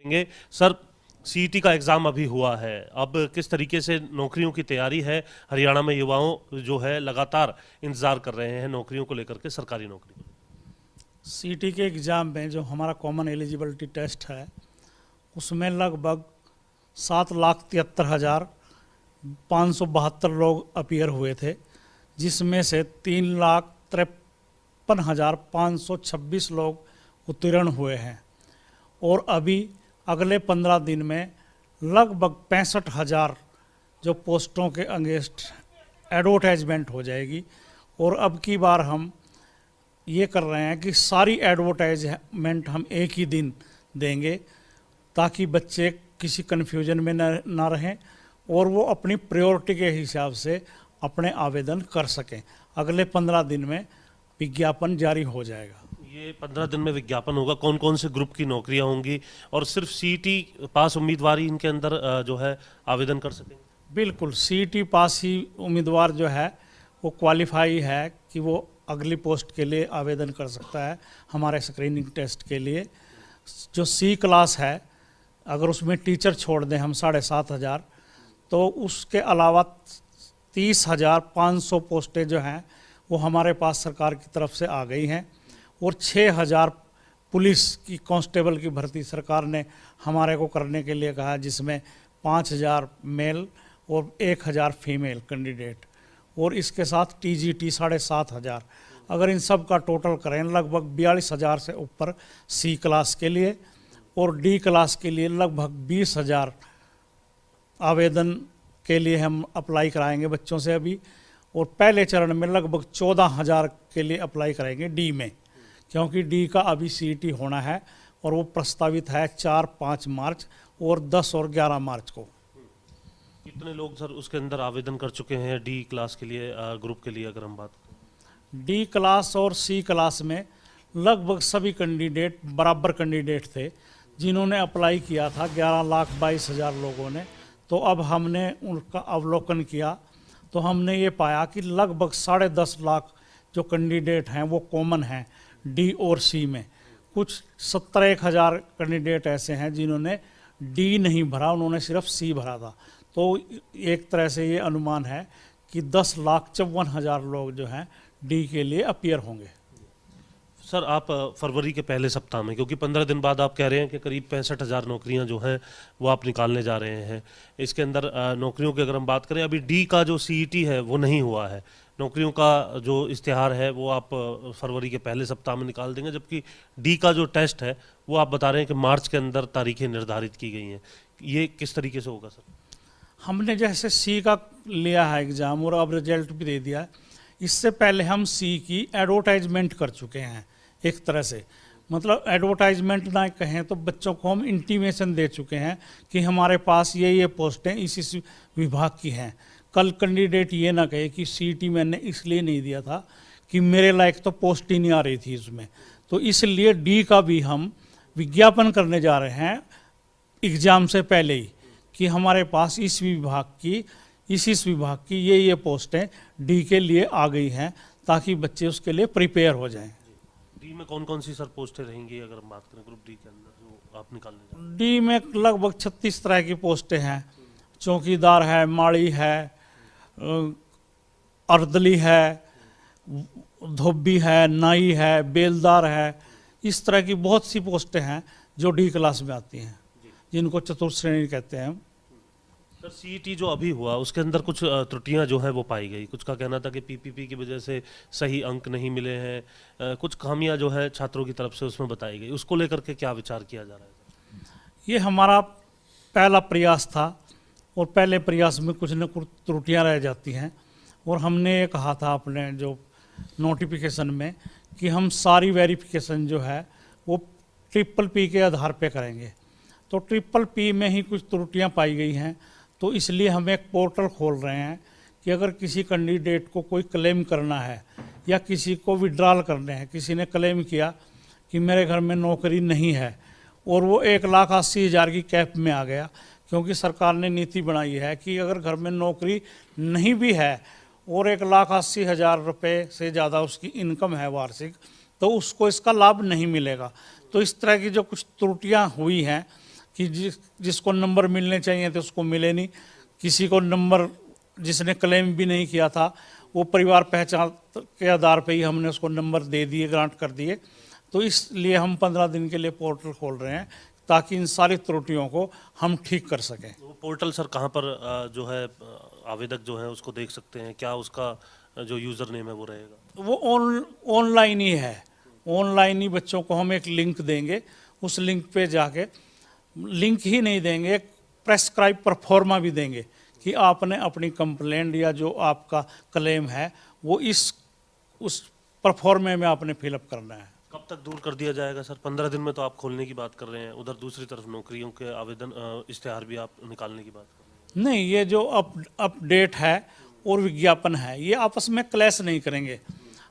करेंगे। Sir, CET का exam अभी हुआ है, अब किस तरीके से नौकरियों की तैयारी है? हरियाणा में युवाओं जो है लगातार इंतज़ार कर रहे हैं नौकरियों को लेकर के, सरकारी नौकरी को। सीटी के एग्ज़ाम में जो हमारा कॉमन एलिजिबिलिटी टेस्ट है उसमें लगभग 7,73,572 लोग अपीयर हुए थे, जिसमें से 3,53,526 लोग उत्तीर्ण हुए हैं। और अभी अगले 15 दिन में लगभग 65,000 जो पोस्टों के अगेंस्ट एडवर्टाइजमेंट हो जाएगी। और अब की बार हम ये कर रहे हैं कि सारी एडवर्टाइजमेंट हम एक ही दिन देंगे, ताकि बच्चे किसी कन्फ्यूजन में ना रहें और वो अपनी प्रायोरिटी के हिसाब से अपने आवेदन कर सकें। अगले 15 दिन में विज्ञापन जारी हो जाएगा। ये 15 दिन में विज्ञापन होगा, कौन कौन से ग्रुप की नौकरियां होंगी, और सिर्फ सीईटी पास उम्मीदवार ही इनके अंदर जो है आवेदन कर सकेंगे? बिल्कुल, सीईटी पास ही उम्मीदवार जो है वो क्वालिफाई है कि वो अगली पोस्ट के लिए आवेदन कर सकता है हमारे स्क्रीनिंग टेस्ट के लिए। जो सी क्लास है, अगर उसमें टीचर छोड़ दें हम 7,500, तो उसके अलावा 30,500 पोस्टें जो हैं वो हमारे पास सरकार की तरफ से आ गई हैं। और 6,000 पुलिस की कांस्टेबल की भर्ती सरकार ने हमारे को करने के लिए कहा, जिसमें 5,000 मेल और 1,000 फीमेल कैंडिडेट, और इसके साथ टीजीटी 7,500। अगर इन सब का टोटल करें लगभग 42,000 से ऊपर सी क्लास के लिए, और डी क्लास के लिए लगभग 20,000 आवेदन के लिए हम अप्लाई कराएंगे बच्चों से अभी। और पहले चरण में लगभग 14,000 के लिए अप्लाई कराएंगे डी में, क्योंकि डी का अभी सीईटी होना है और वो प्रस्तावित है 4-5 मार्च और 10 और 11 मार्च को। कितने लोग सर उसके अंदर आवेदन कर चुके हैं डी क्लास के लिए, ग्रुप के लिए अगर हम बात करें? डी क्लास और सी क्लास में लगभग सभी कैंडिडेट बराबर कैंडिडेट थे जिन्होंने अप्लाई किया था, 11,22,000 लोगों ने। तो अब हमने उनका अवलोकन किया तो हमने ये पाया कि लगभग 10.5 लाख जो कैंडिडेट हैं वो कॉमन हैं डी और सी में। कुछ 17,000 कैंडिडेट ऐसे हैं जिन्होंने डी नहीं भरा, उन्होंने सिर्फ सी भरा था। तो एक तरह से ये अनुमान है कि 10,54,000 लोग जो हैं डी के लिए अपीयर होंगे। सर, आप फरवरी के पहले सप्ताह में, क्योंकि 15 दिन बाद आप कह रहे हैं कि करीब 65,000 नौकरियां जो हैं वो आप निकालने जा रहे हैं, इसके अंदर नौकरियों की अगर हम बात करें, अभी डी का जो सीईटी है वो नहीं हुआ है, नौकरियों का जो इश्तिहार है वो आप फरवरी के पहले सप्ताह में निकाल देंगे, जबकि डी का जो टेस्ट है वो आप बता रहे हैं कि मार्च के अंदर तारीखें निर्धारित की गई हैं। ये किस तरीके से होगा सर? हमने जैसे सी का लिया है एग्ज़ाम और अब रिजल्ट भी दे दिया है, इससे पहले हम सी की एडवर्टाइजमेंट कर चुके हैं एक तरह से। मतलब एडवर्टाइजमेंट ना कहें तो बच्चों को हम इंटीमेशन दे चुके हैं कि हमारे पास ये पोस्टें इस विभाग की हैं। कल कैंडिडेट ये ना कहे कि सीईटी मैंने इसलिए नहीं दिया था कि मेरे लायक तो पोस्ट ही नहीं आ रही थी उसमें। तो इसलिए डी का भी हम विज्ञापन करने जा रहे हैं एग्ज़ाम से पहले ही कि हमारे पास इस विभाग की ये पोस्टें डी के लिए आ गई हैं, ताकि बच्चे उसके लिए प्रिपेयर हो जाएं। डी में कौन कौन सी सर पोस्टें रहेंगी अगर हम बात करें ग्रुप डी के अंदर जो आप निकालने जा रहे हैं? डी में लगभग 36 तरह की पोस्टें हैं। चौकीदार है, माड़ी है, अर्दली है, धोबी है, नाई है, बेलदार है। इस तरह की बहुत सी पोस्टें हैं जो डी क्लास में आती हैं, जिनको चतुर्थ श्रेणी कहते हैं। सर, सीईटी जो अभी हुआ उसके अंदर कुछ त्रुटियां जो है वो पाई गई, कुछ का कहना था कि पीपीपी की वजह से सही अंक नहीं मिले हैं, कुछ खामियां जो है छात्रों की तरफ से उसमें बताई गई, उसको लेकर के क्या विचार किया जा रहा है? ये हमारा पहला प्रयास था और पहले प्रयास में कुछ न कुछ त्रुटियां रह जाती हैं, और हमने ये कहा था अपने जो नोटिफिकेशन में कि हम सारी वेरिफिकेशन जो है वो ट्रिपल पी के आधार पे करेंगे। तो ट्रिपल पी में ही कुछ त्रुटियां पाई गई हैं, तो इसलिए हम एक पोर्टल खोल रहे हैं कि अगर किसी कैंडिडेट को कोई क्लेम करना है या किसी को विड्रॉल करने हैं, किसी ने क्लेम किया कि मेरे घर में नौकरी नहीं है और वो 1,80,000 की कैप में आ गया, क्योंकि सरकार ने नीति बनाई है कि अगर घर में नौकरी नहीं भी है और 1,80,000 रुपये से ज़्यादा उसकी इनकम है वार्षिक, तो उसको इसका लाभ नहीं मिलेगा। तो इस तरह की जो कुछ त्रुटियां हुई हैं कि जिसको नंबर मिलने चाहिए थे उसको मिले नहीं, किसी को नंबर जिसने क्लेम भी नहीं किया था वो परिवार पहचान के आधार पे ही हमने उसको नंबर दे दिए, ग्रांट कर दिए। तो इसलिए हम 15 दिन के लिए पोर्टल खोल रहे हैं ताकि इन सारी त्रुटियों को हम ठीक कर सकें। वो पोर्टल सर कहाँ पर जो है आवेदक जो है उसको देख सकते हैं, क्या उसका जो यूज़र नेम है वो रहेगा? वो ऑनलाइन ही है, ऑनलाइन ही बच्चों को हम एक लिंक देंगे, उस लिंक पे जाके, लिंक ही नहीं देंगे, एक प्रेस्क्राइब परफॉर्मा भी देंगे कि आपने अपनी कंप्लेंट या जो आपका क्लेम है वो उस परफॉर्मे में आपने फिलअप करना है। कब तक दूर कर दिया जाएगा सर? 15 दिन में तो आप खोलने की बात कर रहे हैं, उधर दूसरी तरफ नौकरियों के आवेदन इश्तेहार भी आप निकालने की बात कर रहे हैं। नहीं, ये जो अपडेट है और विज्ञापन है ये आपस में क्लैश नहीं करेंगे।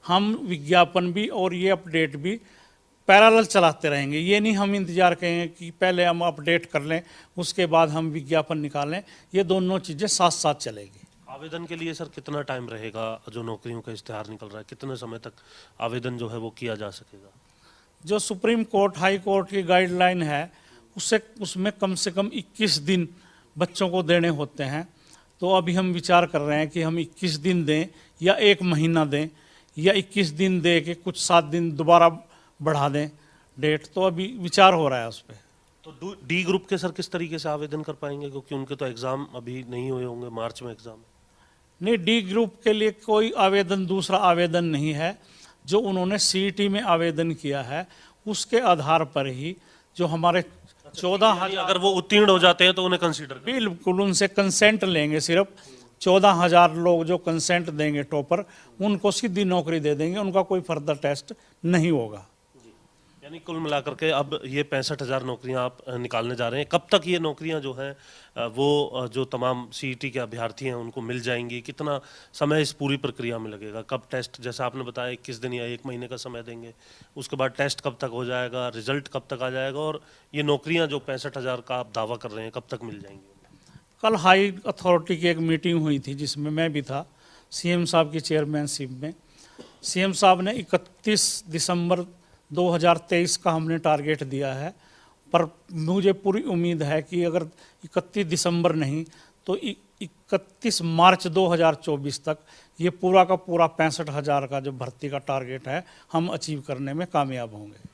हम विज्ञापन भी और ये अपडेट भी पैरेलल चलाते रहेंगे। ये नहीं हम इंतजार करेंगे कि पहले हम अपडेट कर लें उसके बाद हम विज्ञापन निकालें, ये दोनों चीज़ें साथ साथ चलेगी। आवेदन के लिए सर कितना टाइम रहेगा? जो नौकरियों का इश्तेहार निकल रहा है कितने समय तक आवेदन जो है वो किया जा सकेगा? जो सुप्रीम कोर्ट, हाई कोर्ट की गाइडलाइन है उसमें कम से कम 21 दिन बच्चों को देने होते हैं। तो अभी हम विचार कर रहे हैं कि हम 21 दिन दें या 1 महीना दें या 21 दिन दे के कुछ 7 दिन दोबारा बढ़ा दें डेट। तो अभी विचार हो रहा है उस पर। तो डी ग्रुप के सर किस तरीके से आवेदन कर पाएंगे, क्योंकि उनके तो एग्ज़ाम अभी नहीं हुए होंगे, मार्च में एग्ज़ाम है। नहीं, डी ग्रुप के लिए कोई आवेदन, दूसरा आवेदन नहीं है। जो उन्होंने सीईटी में आवेदन किया है उसके आधार पर ही जो हमारे 14,000, अगर वो उत्तीर्ण हो जाते हैं तो उन्हें कंसीडर बिल्कुल उनसे कंसेंट लेंगे। सिर्फ 14,000 लोग जो कंसेंट देंगे टॉपर, उनको सीधी नौकरी दे देंगे, उनका कोई फर्दर टेस्ट नहीं होगा। यानी कुल मिलाकर के अब ये 65,000 नौकरियां आप निकालने जा रहे हैं। कब तक ये नौकरियां जो हैं वो जो तमाम सीईटी के अभ्यर्थी हैं उनको मिल जाएंगी? कितना समय इस पूरी प्रक्रिया में लगेगा? कब टेस्ट, जैसा आपने बताया 21 दिन या 1 महीने का समय देंगे, उसके बाद टेस्ट कब तक हो जाएगा, रिजल्ट कब तक आ जाएगा, और ये नौकरियां जो 65,000 का आप दावा कर रहे हैं कब तक मिल जाएंगी? कल हाई अथॉरिटी की एक मीटिंग हुई थी जिसमें मैं भी था, सीएम साहब की चेयरमैनशिप में। सीएम साहब ने 31 दिसंबर 2023 का हमने टारगेट दिया है, पर मुझे पूरी उम्मीद है कि अगर 31 दिसंबर नहीं तो 31 मार्च 2024 तक ये पूरा का पूरा 65,000 का जो भर्ती का टारगेट है हम अचीव करने में कामयाब होंगे।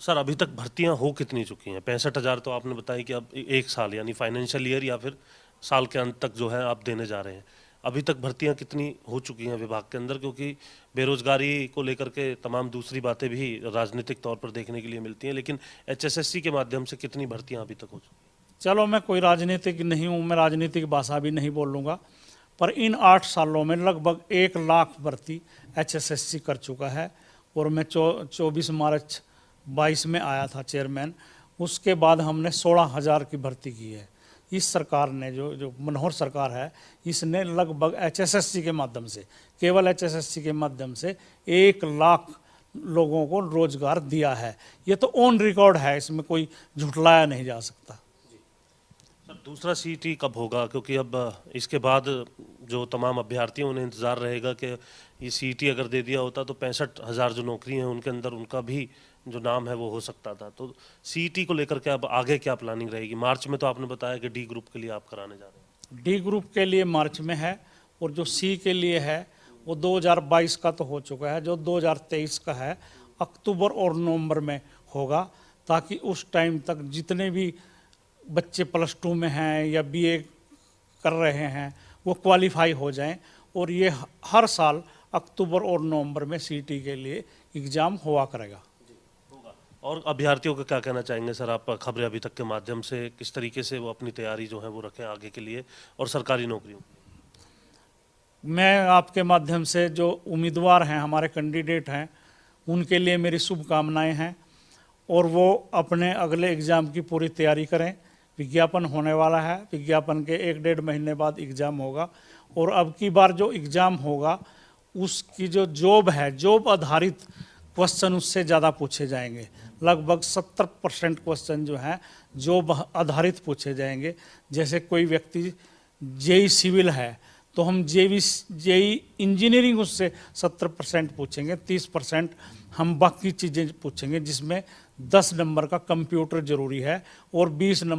सर अभी तक भर्तियां हो कितनी चुकी हैं? 65,000 तो आपने बताया कि अब 1 साल यानी फाइनेंशियल ईयर या फिर साल के अंत तक जो है आप देने जा रहे हैं। अभी तक भर्तियां कितनी हो चुकी हैं विभाग के अंदर? क्योंकि बेरोजगारी को लेकर के तमाम दूसरी बातें भी राजनीतिक तौर पर देखने के लिए मिलती हैं, लेकिन एचएसएससी के माध्यम से कितनी भर्तियां अभी तक हो चुकी हैं? चलो, मैं कोई राजनीतिक नहीं हूँ, मैं राजनीतिक भाषा भी नहीं बोलूँगा, पर इन 8 सालों में लगभग 1 लाख भर्ती एचएसएससी कर चुका है। और मैं 24 मार्च 22 में आया था चेयरमैन, उसके बाद हमने 16,000 की भर्ती की है। इस सरकार ने जो मनोहर सरकार है, इसने लगभग एचएसएससी के माध्यम से, केवल एचएसएससी के माध्यम से 1 लाख लोगों को रोजगार दिया है। ये तो ऑन रिकॉर्ड है, इसमें कोई झुठलाया नहीं जा सकता। सर दूसरा सीईटी कब होगा? क्योंकि अब इसके बाद जो तमाम अभ्यर्थी हैं उन्हें इंतज़ार रहेगा कि ये सीईटी अगर दे दिया होता तो 65,000 जो नौकरी हैं उनके अंदर उनका भी जो नाम है वो हो सकता था। तो सीईटी को लेकर के अब आगे क्या प्लानिंग रहेगी? मार्च में तो आपने बताया कि डी ग्रुप के लिए आप कराने जा रहे हैं। डी ग्रुप के लिए मार्च में है, और जो सी के लिए है वो 2022 का तो हो चुका है, जो 2023 का है अक्टूबर और नवंबर में होगा, ताकि उस टाइम तक जितने भी बच्चे +2 में हैं या बीए कर रहे हैं वो क्वालिफाई हो जाएं। और ये हर साल अक्टूबर और नवंबर में सीईटी के लिए एग्ज़ाम हुआ करेगा। और अभ्यर्थियों को क्या कहना चाहेंगे सर आप? खबरें अभी तक के माध्यम से किस तरीके से वो अपनी तैयारी जो है वो रखें आगे के लिए और सरकारी नौकरियों? मैं आपके माध्यम से जो उम्मीदवार हैं, हमारे कैंडिडेट हैं, उनके लिए मेरी शुभकामनाएं हैं, और वो अपने अगले एग्ज़ाम की पूरी तैयारी करें। विज्ञापन होने वाला है, विज्ञापन के 1-1.5 महीने बाद एग्ज़ाम होगा, और अब की बार जो एग्ज़ाम होगा उसकी जो जॉब है, जॉब आधारित क्वेश्चन उससे ज़्यादा पूछे जाएंगे। लगभग 70% क्वेश्चन जो हैं जॉब आधारित पूछे जाएंगे। जैसे कोई व्यक्ति जेई सिविल है तो हम जेई इंजीनियरिंग उससे 70% पूछेंगे, 30% हम बाकी चीज़ें पूछेंगे जिसमें 10 नंबर का कंप्यूटर जरूरी है और 20 नंबर